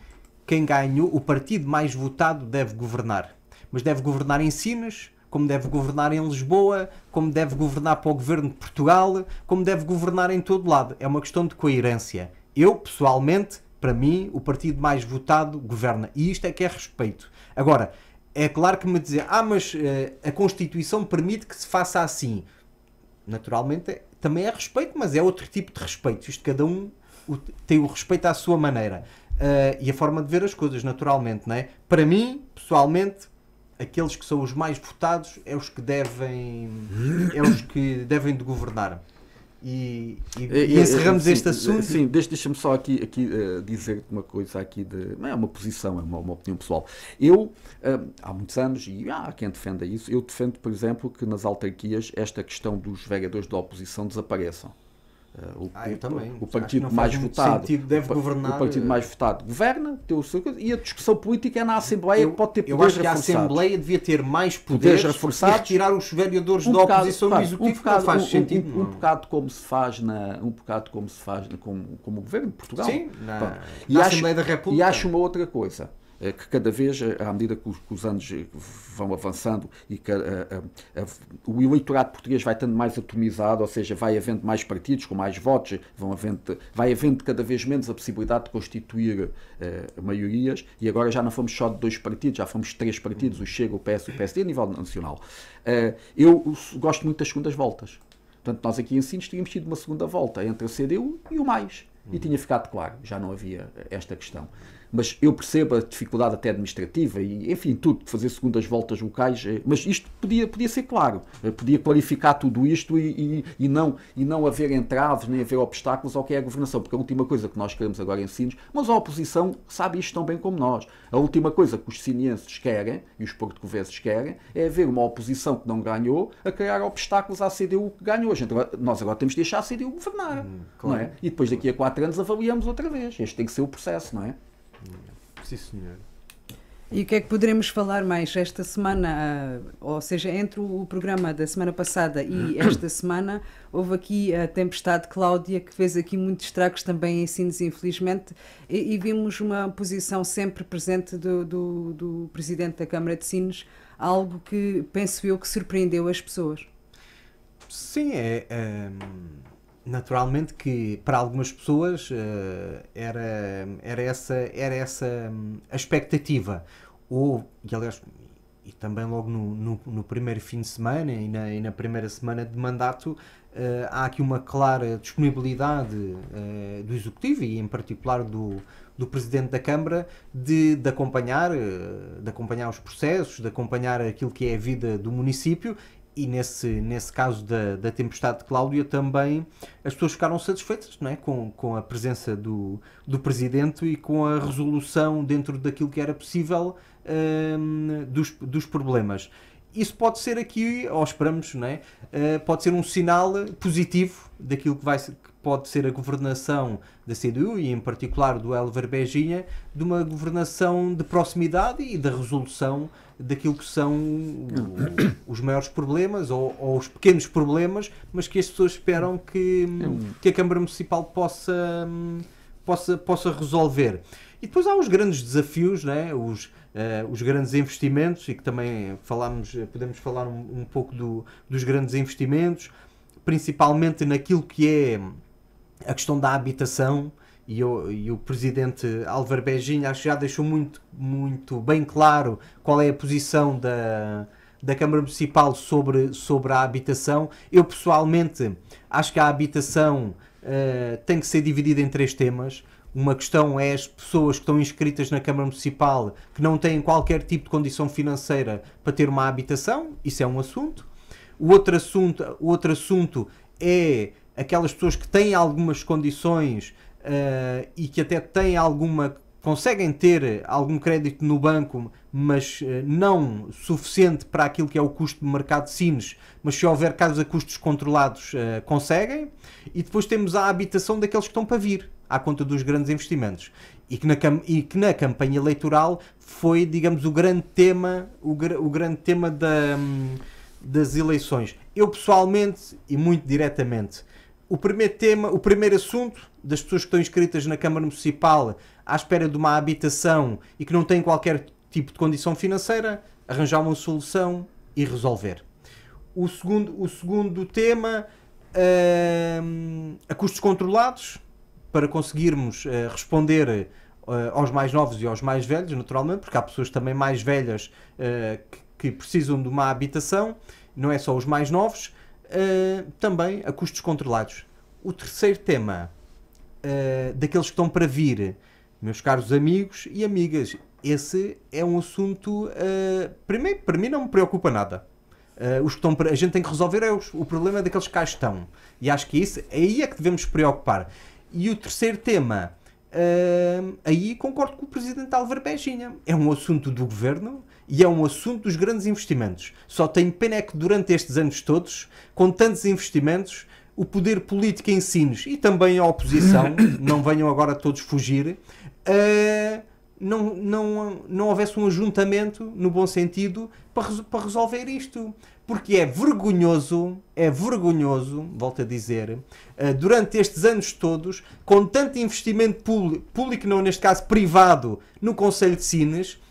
quem ganhou, o partido mais votado deve governar, mas deve governar em Sines, como deve governar em Lisboa, como deve governar para o governo de Portugal, como deve governar em todo lado. É uma questão de coerência. Eu, pessoalmente, para mim, o partido mais votado governa. E isto é que é respeito. Agora, é claro que me dizer, mas a Constituição permite que se faça assim. Naturalmente, também é respeito, mas é outro tipo de respeito. Isto, cada um tem o respeito à sua maneira. e a forma de ver as coisas, naturalmente, não é? Para mim, pessoalmente, aqueles que são os mais votados é os que devem de governar. E encerramos este assunto. Sim, deixa-me só aqui dizer-te uma coisa aqui, não é uma posição, é uma opinião pessoal. Eu, há muitos anos, e há quem defenda isso, eu defendo, por exemplo, que nas autarquias esta questão dos vereadores da oposição desapareçam. Eu também. O partido mais votado deve governar. O partido mais votado governa, tem o seu, e a discussão política é na Assembleia, que pode ter eu poderes acho que a reforçados. Assembleia devia ter mais poderes reforçados e retirar os vereadores da oposição do executivo, que não faz sentido. Um bocado como se faz como o governo de Portugal. Sim, na Assembleia da República. E acho uma outra coisa, que cada vez, à medida que os anos vão avançando e que o eleitorado português vai estando mais atomizado, ou seja, vai havendo mais partidos com mais votos, vai havendo cada vez menos a possibilidade de constituir maiorias, e agora já não fomos só de 2 partidos, já fomos 3 partidos, o Chega, o PS e o PSD, a nível nacional. Eu gosto muito das segundas voltas. Portanto, nós aqui em Sines tínhamos tido uma segunda volta entre a CDU e o Mais. E tinha ficado claro, já não havia esta questão. Mas eu percebo a dificuldade até administrativa e, enfim, tudo, de fazer segundas voltas locais, mas isto podia ser claro, podia clarificar tudo isto e não haver entraves, nem haver obstáculos ao que é a governação, porque a última coisa que nós queremos agora em Sines, mas a oposição sabe isto tão bem como nós, a última coisa que os sinienses querem, e os portugueses querem, é haver uma oposição que não ganhou a criar obstáculos à CDU que ganhou. Nós agora temos de deixar a CDU governar, claro. Não é? E depois daqui a 4 anos avaliamos outra vez. Este tem que ser o processo, não é? Sim, senhor. E o que é que poderemos falar mais esta semana? Ou seja, entre o programa da semana passada e esta semana, houve aqui a tempestade Cláudia, que fez aqui muitos estragos também em Sines, infelizmente, e vimos uma posição sempre presente do Presidente da Câmara de Sines, algo que, penso eu, que surpreendeu as pessoas. Sim, naturalmente que para algumas pessoas era essa a expectativa. E aliás, e também logo no primeiro fim de semana e na primeira semana de mandato, há aqui uma clara disponibilidade do Executivo e em particular do Presidente da Câmara de acompanhar os processos, de acompanhar aquilo que é a vida do município. E nesse caso da tempestade de Cláudia também as pessoas ficaram satisfeitas, não é? com a presença do Presidente e com a resolução dentro daquilo que era possível dos problemas. Isso pode ser aqui, ou esperamos, não é? Pode ser um sinal positivo daquilo que pode ser a governação da CDU e em particular do Elver Beginha, de uma governação de proximidade e da resolução daquilo que são os maiores problemas ou os pequenos problemas, mas que as pessoas esperam que a Câmara Municipal possa resolver. E depois há os grandes desafios, né? Os grandes investimentos, e que também podemos falar um pouco dos grandes investimentos, principalmente naquilo que é a questão da habitação. E o Presidente Álvaro Beginha acho que já deixou muito, muito bem claro qual é a posição da Câmara Municipal sobre a habitação. Eu pessoalmente acho que a habitação tem que ser dividida em 3 temas. Uma questão é as pessoas que estão inscritas na Câmara Municipal que não têm qualquer tipo de condição financeira para ter uma habitação. Isso é um assunto. O outro assunto é aquelas pessoas que têm algumas condições e que até conseguem ter algum crédito no banco, mas não suficiente para aquilo que é o custo de mercado de Sines, mas se houver casos a custos controlados, conseguem. E depois temos a habitação daqueles que estão para vir, à conta dos grandes investimentos. E que na campanha eleitoral foi, digamos, o grande tema das eleições. Eu pessoalmente, e muito diretamente, o primeiro assunto das pessoas que estão inscritas na Câmara Municipal à espera de uma habitação e que não têm qualquer tipo de condição financeira, arranjar uma solução e resolver. O segundo tema, a custos controlados, para conseguirmos responder aos mais novos e aos mais velhos, naturalmente, porque há pessoas também mais velhas que precisam de uma habitação, não é só os mais novos, também a custos controlados. O terceiro tema, daqueles que estão para vir, Meus caros amigos e amigas, esse é um assunto, primeiro, para mim não me preocupa nada. A gente tem que resolver o problema daqueles que cá estão. E acho que aí é que devemos preocupar. E o terceiro tema, aí concordo com o Presidente Álvaro Beginha. É um assunto do Governo e é um assunto dos grandes investimentos. Só tenho pena é que durante estes anos todos, com tantos investimentos, o poder político em Sines e também a oposição, não venham agora todos fugir, não houvesse um ajuntamento, no bom sentido, para resolver isto. Porque é vergonhoso, volto a dizer, durante estes anos todos, com tanto investimento público, não, neste caso privado, no Concelho de Sines,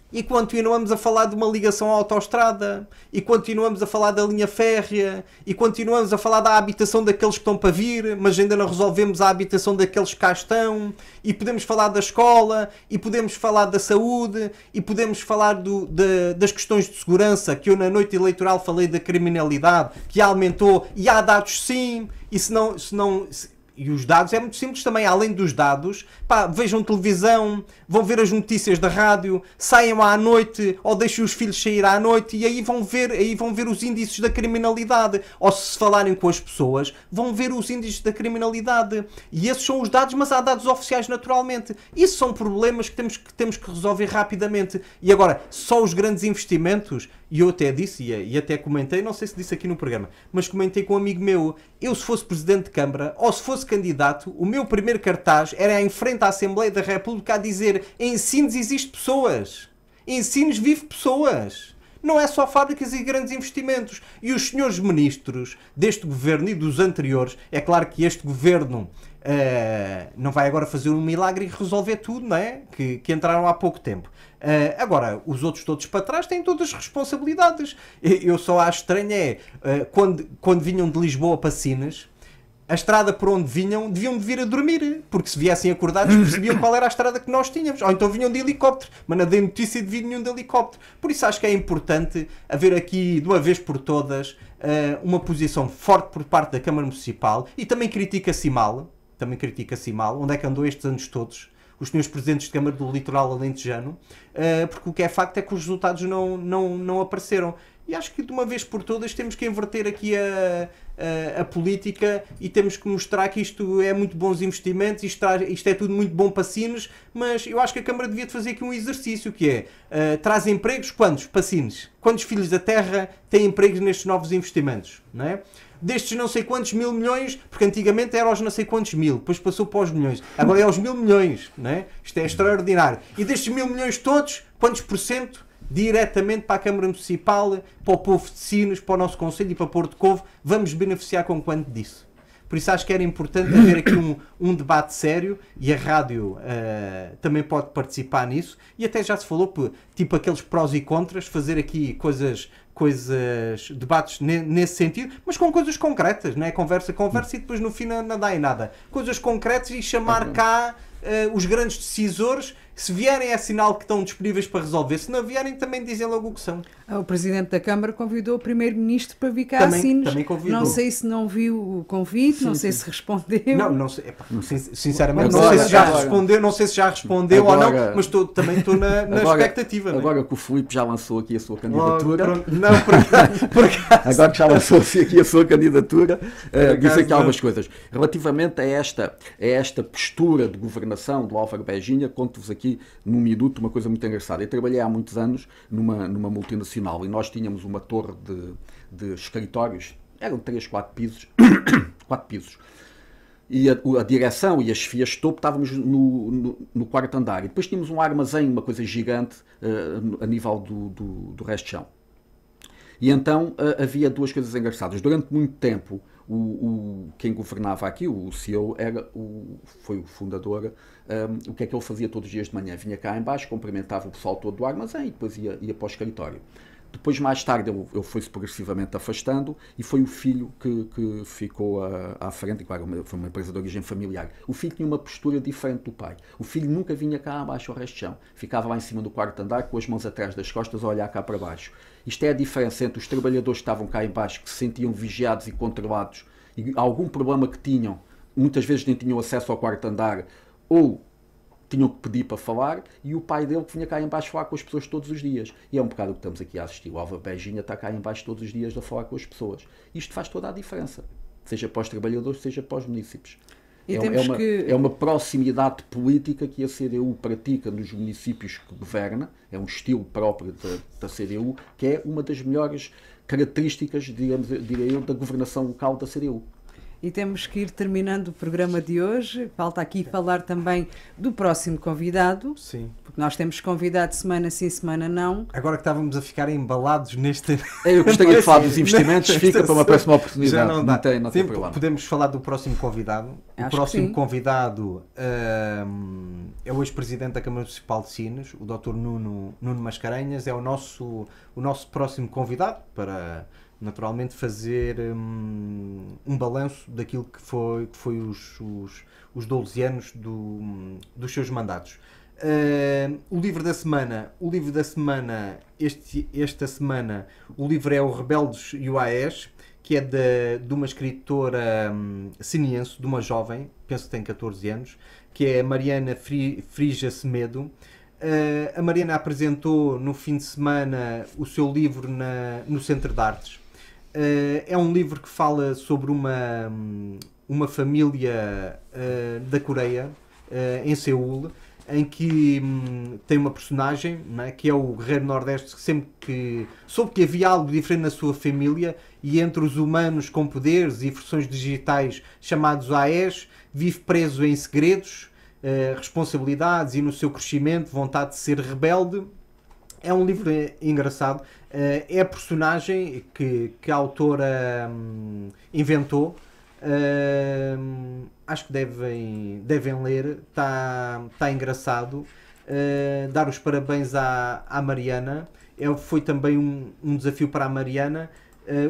e continuamos a falar de uma ligação à autoestrada, e continuamos a falar da linha férrea, e continuamos a falar da habitação daqueles que estão para vir, mas ainda não resolvemos a habitação daqueles que cá estão, e podemos falar da escola, e podemos falar da saúde, e podemos falar das questões de segurança, que eu na noite eleitoral falei da criminalidade, que aumentou, e há dados sim, e e os dados é muito simples também, além dos dados, vejam televisão, vão ver as notícias da rádio, saiam à noite ou deixem os filhos sair à noite e aí vão ver os índices da criminalidade. Ou se falarem com as pessoas, vão ver os índices da criminalidade. E esses são os dados, mas há dados oficiais naturalmente. Isso são problemas que temos que resolver rapidamente. E agora, só os grandes investimentos, e eu até disse, e até comentei, não sei se disse aqui no programa, mas comentei com um amigo meu, eu se fosse Presidente de Câmara, ou se fosse candidato, o meu primeiro cartaz era em frente à Assembleia da República a dizer: em Sines existe pessoas, em Sines vive pessoas, não é só fábricas e grandes investimentos. E os senhores ministros deste governo e dos anteriores, é claro que este governo não vai agora fazer um milagre e resolver tudo, não é? Que entraram há pouco tempo. Agora, os outros todos para trás têm todas as responsabilidades. Eu só acho estranho quando vinham de Lisboa para Sines, a estrada por onde vinham, deviam de vir a dormir, porque se viessem acordados percebiam qual era a estrada que nós tínhamos, ou então vinham de helicóptero, mas não dei notícia de vir nenhum de helicóptero. Por isso acho que é importante haver aqui, de uma vez por todas, uma posição forte por parte da Câmara Municipal, e também critica Simal, onde é que andou estes anos todos, os senhores presidentes de Câmara do Litoral Alentejano, porque o que é facto é que os resultados não apareceram. E acho que de uma vez por todas temos que inverter aqui a política e temos que mostrar que isto é muito bons investimentos, isto é tudo muito bom para Sines, mas eu acho que a Câmara devia fazer aqui um exercício, que é, traz empregos, quantos para Sines? Quantos filhos da terra têm empregos nestes novos investimentos? Não é? Destes não sei quantos mil milhões, porque antigamente era aos não sei quantos mil, depois passou para os milhões, agora é aos 1.000 milhões, não é? Isto é extraordinário. E destes 1.000 milhões todos, quantos por cento diretamente para a Câmara Municipal, para o povo de Sines, para o nosso Conselho e para Porto Covo, vamos beneficiar com quanto disso? Por isso acho que era importante haver aqui um debate sério, e a rádio também pode participar nisso, e até já se falou, tipo aqueles prós e contras, fazer aqui debates nesse sentido, mas com coisas concretas, não é? Conversa e depois no fim não dá em nada. Coisas concretas e chamar cá os grandes decisores. Se vierem é sinal que estão disponíveis para resolver, se não vierem também dizem logo o que são. O Presidente da Câmara convidou o Primeiro-Ministro para vir cá a Sines. Também convidou. Não sei se não viu o convite, não sei se respondeu. Não sei, sinceramente não sei se já respondeu, agora, ou não, mas também estou na expectativa. Agora que o Filipe já lançou aqui a sua candidatura, agora que já lançou aqui a sua candidatura, disse aqui algumas coisas. Relativamente a esta postura de governação do Álvaro Beginha, conto-vos aqui num minuto uma coisa muito engraçada. Eu trabalhei há muitos anos numa multinacional e nós tínhamos uma torre de escritórios, eram 3, 4 pisos, 4 pisos. E a direção e as chefias de topo estávamos no quarto andar. E depois tínhamos um armazém, uma coisa gigante, a nível do resto de chão. E então havia duas coisas engraçadas. Durante muito tempo, quem governava aqui, o CEO, foi o fundador. O que é que ele fazia todos os dias de manhã? Vinha cá em baixo, cumprimentava o pessoal todo do armazém e depois ia para o escritório. Depois, mais tarde, ele foi-se progressivamente afastando e foi o filho que ficou à frente. Claro, foi uma empresa de origem familiar. O filho tinha uma postura diferente do pai. O filho nunca vinha cá abaixo ao resto de chão. Ficava lá em cima do quarto andar, com as mãos atrás das costas, a olhar cá para baixo. Isto é a diferença entre os trabalhadores que estavam cá em baixo, que se sentiam vigiados e controlados, e algum problema que tinham, muitas vezes nem tinham acesso ao quarto andar, ou tinham que pedir para falar, e o pai dele que vinha cá em baixo falar com as pessoas todos os dias. E é um bocado o que estamos aqui a assistir. O Álvaro Beijinha está cá em baixo todos os dias a falar com as pessoas. Isto faz toda a diferença, seja para os trabalhadores, seja para os municípios. É uma proximidade política que a CDU pratica nos municípios que governa, é um estilo próprio da CDU, que é uma das melhores características, diria eu, da governação local da CDU. E temos que ir terminando o programa de hoje. Falta aqui falar também do próximo convidado. Sim. Porque nós temos convidado semana sim, semana não. Agora que estávamos a ficar embalados neste... Eu gostaria de falar dos investimentos, fica para uma próxima oportunidade. Já não tem Sim, problema. podemos falar do próximo convidado. Acho o próximo que convidado é o ex-presidente da Câmara Municipal de Sines, o Dr. Nuno Mascarenhas. É o nosso próximo convidado para... naturalmente fazer um balanço daquilo que foi os 12 anos dos seus mandatos. O livro da semana, esta semana, o livro é o Rebeldes e o AES, que é de uma escritora siniense, de uma jovem, penso que tem 14 anos, que é a Mariana Frija Semedo. A Mariana apresentou no fim de semana o seu livro no Centro de Artes. É um livro que fala sobre uma família da Coreia, em Seul, em que tem uma personagem, não é, que é o Guerreiro Nordeste, que sempre que soube que havia algo diferente na sua família, e entre os humanos com poderes e versões digitais chamados AES, vive preso em segredos, responsabilidades e no seu crescimento, vontade de ser rebelde. É um livro engraçado. É a personagem que a autora inventou. Acho que devem ler. Está engraçado. Dar os parabéns à Mariana. Foi também um desafio para a Mariana.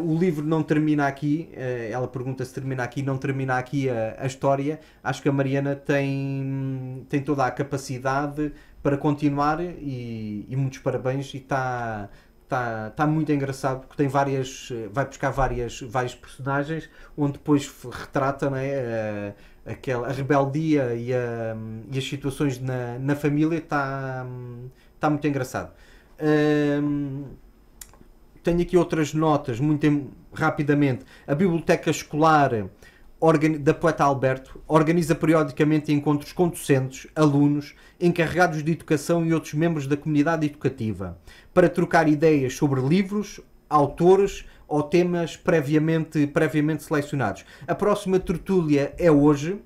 O livro não termina aqui. Ela pergunta se termina aqui. Não termina aqui a história. Acho que a Mariana tem toda a capacidade para continuar, e muitos parabéns. E está muito engraçado, porque tem vai buscar vários personagens, onde depois retrata, não é, a rebeldia e as situações na família. Está muito engraçado. Tenho aqui outras notas, muito rapidamente. A Biblioteca Escolar da Poeta Alberto organiza periodicamente encontros com docentes, alunos, encarregados de educação e outros membros da comunidade educativa, para trocar ideias sobre livros, autores ou temas previamente selecionados. A próxima tertúlia é hoje,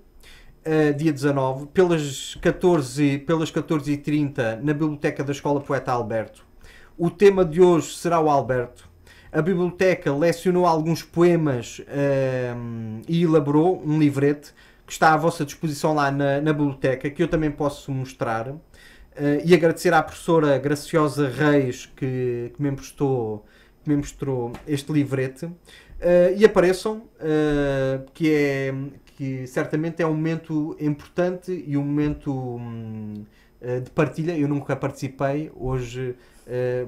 dia 19, pelas 14h30, na Biblioteca da Escola Poeta Alberto. O tema de hoje será o Alberto. A biblioteca lecionou alguns poemas e elaborou um livrete que está à vossa disposição lá na biblioteca, que eu também posso mostrar. E agradecer à professora Graciosa Reis que me mostrou este livrete. E apareçam, que certamente é um momento importante e um momento de partilha. Eu nunca participei, hoje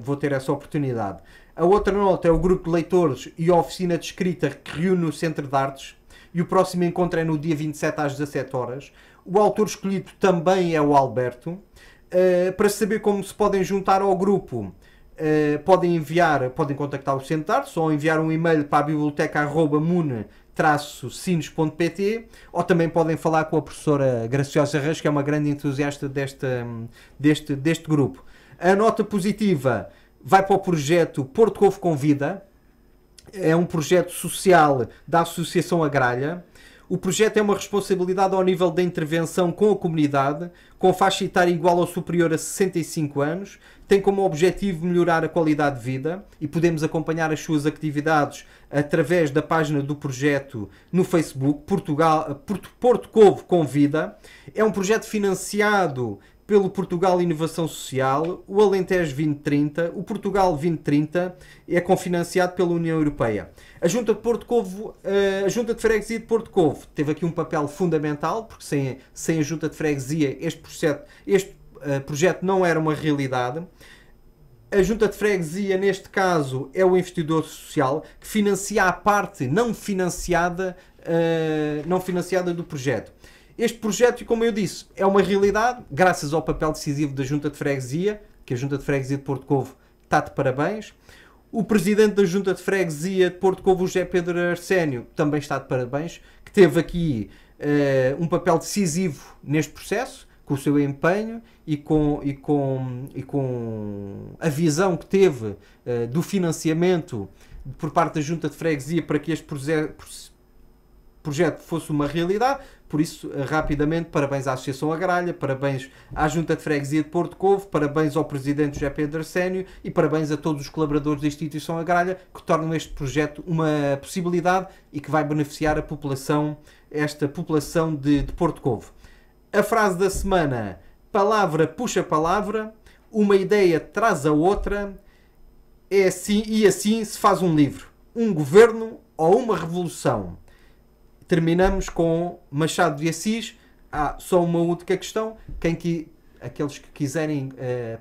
vou ter essa oportunidade. A outra nota é o grupo de leitores e a oficina de escrita que reúne no Centro de Artes, e o próximo encontro é no dia 27 às 17 horas. O autor escolhido também é o Alberto. Para saber como se podem juntar ao grupo, podem contactar o Centro de Artes ou enviar um e-mail para a biblioteca@mune-sines.pt, ou também podem falar com a professora Graciosa Reis, que é uma grande entusiasta deste grupo. A nota positiva vai para o projeto Porto Covo Convida. É um projeto social da Associação Agrária. O projeto é uma responsabilidade ao nível da intervenção com a comunidade, com faixa etária igual ou superior a 65 anos. Tem como objetivo melhorar a qualidade de vida, e podemos acompanhar as suas atividades através da página do projeto no Facebook, Porto Covo Convida. É um projeto financiado pelo Portugal Inovação Social, o Alentejo 2030, o Portugal 2030, é cofinanciado pela União Europeia. A Junta de Freguesia de Porto Covo teve aqui um papel fundamental, porque sem a Junta de Freguesia este projeto não era uma realidade. A Junta de Freguesia, neste caso, é o investidor social que financia a parte não financiada do projeto. Este projeto, como eu disse, é uma realidade, graças ao papel decisivo da Junta de Freguesia, que a Junta de Freguesia de Porto Covo está de parabéns. O presidente da Junta de Freguesia de Porto Covo, o José Pedro Arsénio, também está de parabéns, que teve aqui um papel decisivo neste processo, com o seu empenho e com a visão que teve do financiamento por parte da Junta de Freguesia para que este projeto fosse uma realidade. Por isso, rapidamente, parabéns à Associação Agrária, parabéns à Junta de Freguesia de Porto Covo, parabéns ao Presidente José Pedro Arsénio e parabéns a todos os colaboradores da Instituição Agrária que tornam este projeto uma possibilidade e que vai beneficiar a população, esta população de Porto Covo. A frase da semana: palavra puxa palavra, uma ideia traz a outra, é assim, e assim se faz um livro, um governo ou uma revolução. Terminamos com Machado de Assis. Há só uma única questão. Aqueles que quiserem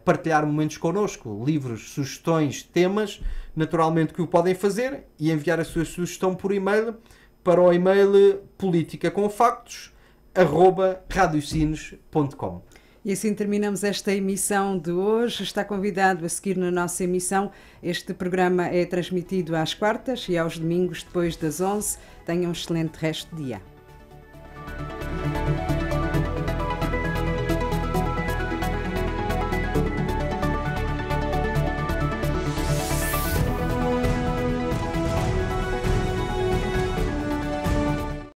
partilhar momentos connosco, livros, sugestões, temas, naturalmente que o podem fazer e enviar a sua sugestão por e-mail para o e-mail politicacomfactos@radiocines.com. E assim terminamos esta emissão de hoje. Está convidado a seguir na nossa emissão. Este programa é transmitido às quartas e aos domingos depois das 11. Tenham um excelente resto de dia.